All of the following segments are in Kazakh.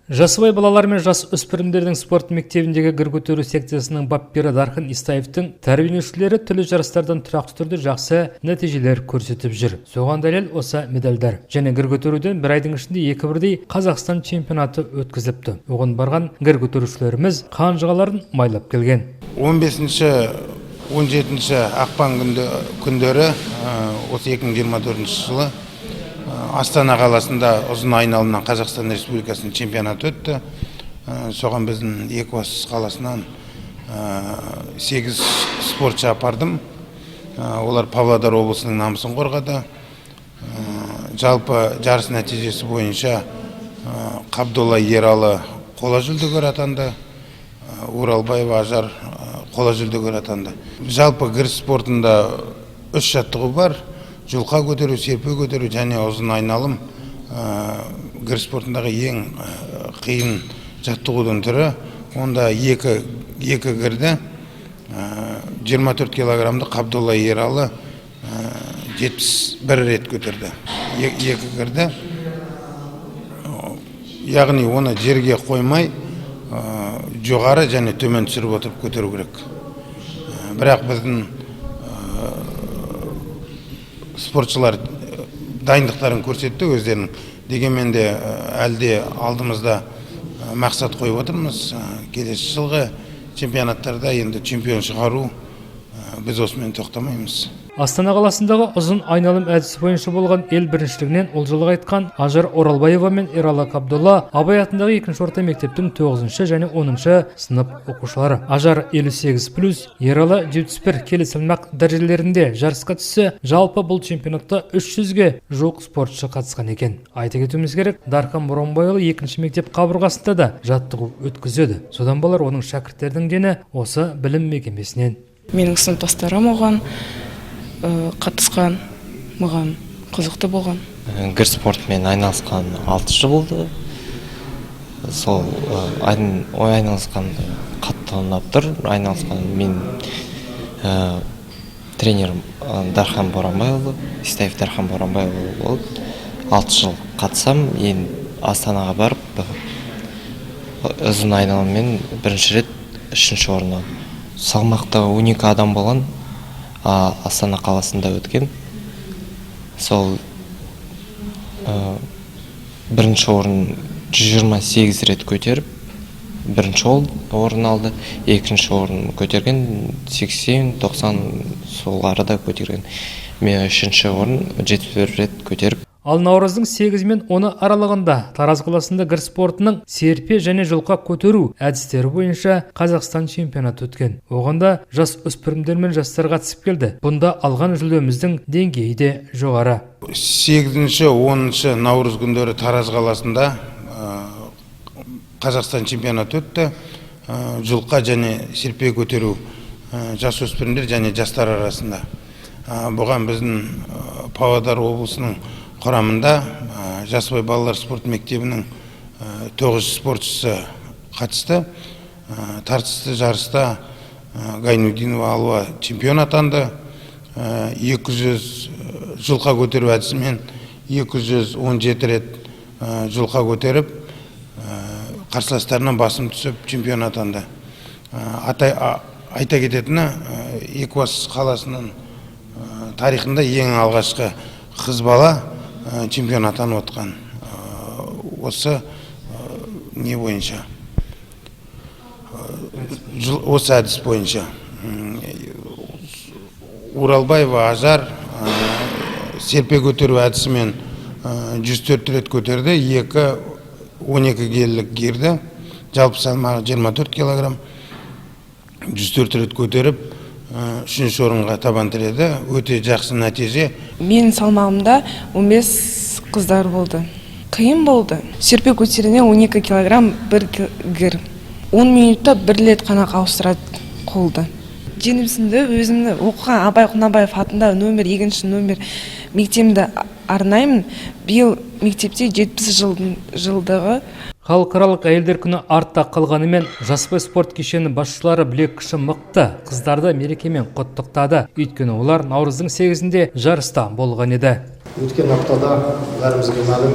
Жасыбай балалар мен жас өспірімдердің спорт мектебіндегі гір көтеру секциясының бапкері Дархан Истаевтың тәрбиеленушілері түрлі жарыстардан тұрақты түрде жақсы нәтижелер көрсетіп жүр. Соған дәлел осы медальдар. Және гір көтеруден бір айдың ішінде екі бірдей Қазақстан чемпионаты өткізіліпті. Оған барған гір көтерушілеріміз қанжығаларын майлап келген. 15-17 ақпан күндері осы 2024 жылы Астана қаласында ұзын айналымнан Қазақстан Республикасының чемпионаты өтті. Соған біздің Екібастұз қаласынан 8 спортшы апардым. Олар Павлодар облысының намысын қорғады. Жалпы жарыс нәтижесі бойынша Қабдолла Ералы қола жүлдегер атанды. Уралбаева Ажар қола жүлдегер атанды. Жалпы гір спортында 3 жаттығу бар. Жұлқа көтеру, серпе көтеру және ұзын айналым гір спортындағы ең қиын жаттығудың түрі. Онда екі гірді 24 килограммды Қабдолла Ералы 71 рет көтерді. Екі гірді, яғни оны жерге қоймай жоғары және төмен түсіріп отырып көтеру керек. Бірақ біздің спортшылар дайындықтарын көрсетті өздерінің. Дегенмен де әлде алдымызда мақсат қойып отырмыз. Келесі жылғы чемпионаттарда енді чемпион шығару, біз осымен тоқтамаймыз. Астана қаласындағы ұзын айналым әдісі бойынша болған ел біріншілігінен олжалық айтқан Ажар Оралбаева мен Ералы Қабдолла Абай атындағы 2-ші орта мектептің 9-шы және 10-шы сынып оқушылары. Ажар 58+, Ералы 71 келі салмақ дәрежелерінде жарысқа түссе, жалпы бұл чемпионатта 300-ге жуық спортшы қатысқан екен. Айта кетуіміз керек, Дархан Боранбайұлы 2-ші мектеп қабырғасында да жаттығу өткізеді. Содан болар оның шәкірттердің дені осы білім мекемесінен. Менің сыныптастарым оған қатысқан, маған қызықты болған. Гір спортымен айналысқан 6 жыл болды. Сол айналысқан қатты ұнап тұр. Айналысқан мен тренерім Дархан Боранбайұлы, Истаев Дархан Боранбайұлы болды. 6 жыл қатысам, ең Астанаға барып, ұзын айналыммен бірінші рет 3-ші орын. Салмақта 12 адам болған. Астана қаласында өткен. Сол бірінші орын 128 рет көтеріп, бірінші орын алды. Екінші орын көтерген 80-90 сол арада көтерген. Мен 3-ші орын 71 рет көтеріп. Ал наурыздың 8 мен 10 аралығында Тараз қаласында гір спортының серпе және жұлқа көтеру әдістері бойынша Қазақстан чемпионаты өткен. Оғанда жас өспірімдер мен жастар қатысып келді. Бұнда алған жүлдеміздің деңгейі де жоғары. 8-10 наурыз күндері Тараз қаласында Қазақстан чемпионаты өтті. Жұлқа және серпе көтеру жас өспірімдер және жастар арасында. Бұған біздің Павлодар облысының құрамында Жасыбай балалар спорт мектебінің 9 спортшысы қатысты. Тартысты жарыста Гайнудинова Алуа чемпион атанды. 200 жұлқа көтеру әдісімен 217 рет жұлқа көтеріп, қарсыластарынан басым түсіп чемпион атанды. Айта кететіні, Екібастұз қаласының тарихында ең алғашқы қыз бала чемпион атанып отқан. Осы не бойынша? Осы әдіс бойынша. Уралбаева Ажар серпе көтеру әдісімен 104 рет көтерді, 12 келілік гирді, жалпы салмағы 24 килограмм, 104 рет көтеріп, 3-ші орынға табан тіреді. Өте жақсы нәтиже. Менің салмағымда 15 қыздар болды. Қиын болды. Серпе көтеруіне 12 килограмм бір гір. 10 минутта бір рет қана ауыстырады қолды. Жеңімсінді өзімді оқыған Абай Құнанбаев атындағы номер 2-ші номер мектебімді арнаймын. Биыл мектепте 70 жылдығы. Халықаралық әйелдер күні артта қалғанымен Жасыбай спорт кешені басшылары білек күші мықты қыздарды мерекемен құттықтады. Өйткені олар наурыздың 8-інде жарыста болған еді. Өткен аптада бәрімізге мәлім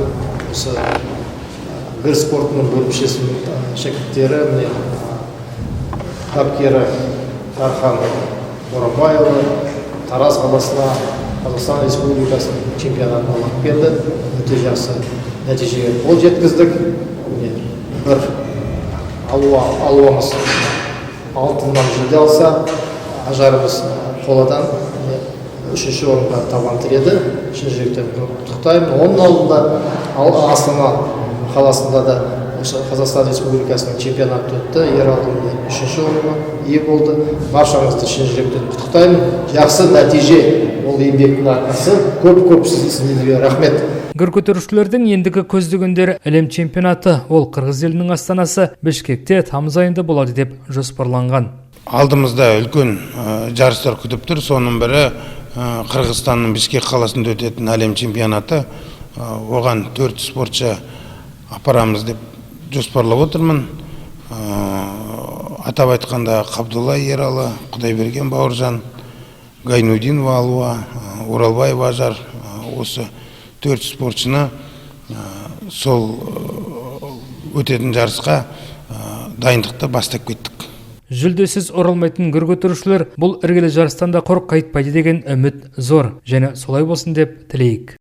осы гір спортының бөлімшесінің шәкірттері міне бапкері Дархан Боранбайұлы Тараз қаласына Қазақстан Республикасының чемпионатына алып келді. Өте жақсы нәтижеге қол жеткіздік. Бір алуамыз алтыннан жүлде алса, ажарымыз қоладан үшінші орынға табан тіреді. Шын жүректен құттықтаймын. Оның алдында Астана қаласында да Қазақстан Республикасының чемпионаты өтті. Ер алдында үшінші орынға ие болды. Баршаңызды шын жүректен құттықтаймын. Жақсы нәтиже, ол еңбектің арқасы. Көп сіздерге рахмет. Гір көтерушілердің ендігі көздегендері әлем чемпионаты, ол Қырғыз елінің астанасы Бішкекте тамыз айында болады деп жоспарланған. Алдымызда үлкен жарыстар күтіп тұр. Соның бірі Қырғызстанның Бішкек қаласында өтетін әлем чемпионаты. Оған 4 спортшы апарамыз деп жоспарлап отырмын. Атап айтқанда Қабдолла Ералы, Құдайберген Бауыржан, Гайнудинова Алуа, Оралбаева Ажар, осы 4 спортшыны сол өтетін жарысқа дайындықты бастап кеттік. Жүлдесіз оралмайтын гір көтерушілер бұл іргелі жарыстан да құр қайтпайды деген үміт зор, және солай болсын деп тілейік.